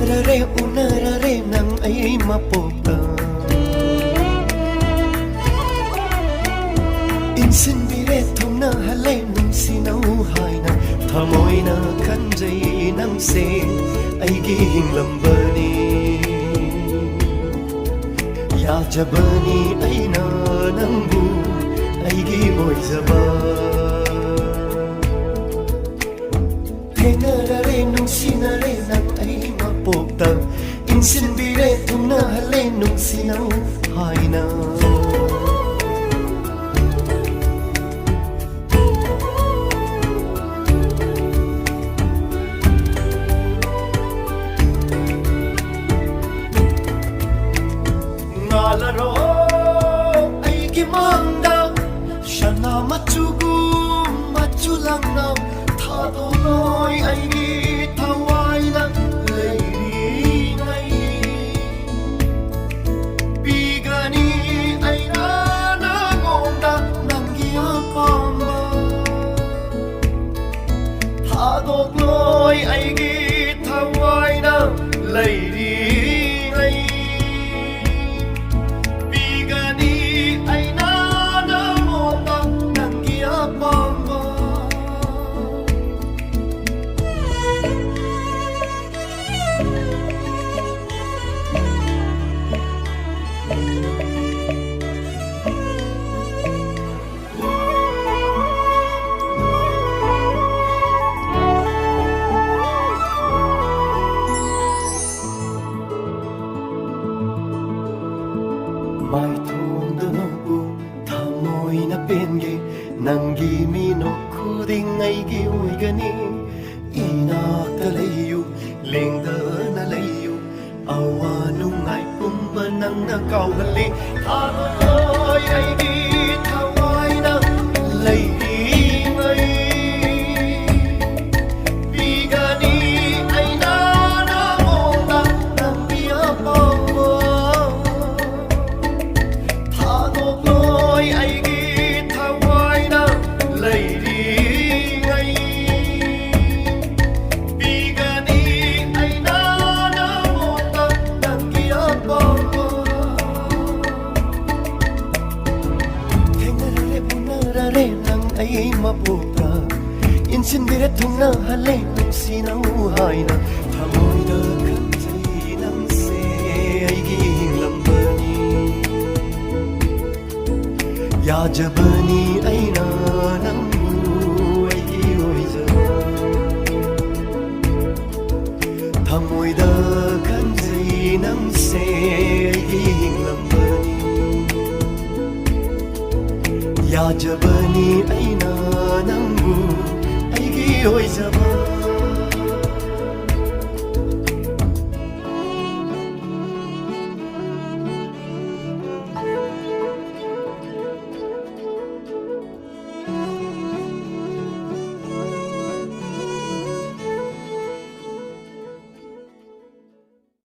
Unarare nang ay mapogta Insinbire thong na halay nung sinauhay na Thamoy na kanjay nang se ay gihing lambani Yajabani ay na nang bu ay giboy zaba Tenarare nung sinare nang ay mapogta Insinbire thong na halay nung sinauhay na Nalaro ay gimanda siya na machulang na Tadonoy ay gitaway na layringay Bigani ay nanangonda ng giyapamba Tadonoy ay gitaway na layringay May tungdunugu tamoy na penge Nanggimino kuding ay giway gani Inakalayo, lingda na layo Awanong ay pumbanang nakawali Tamoy ay gitaway na layingay Bigani ay nanangonda ng biyabang ay gitaway na layringay Bigani ay nanangonda ng giyabang Tengarare unarare nang ay maputa Insinbire thong na halay nung sinauhay na Tamoy na kanjay nang se ay gihing lambani Yajabani ay nanang buhay iyoy zaba Tamoy da kanjay nang se ay gihing lambani Yajabani ay nanang buhay iyoy zaba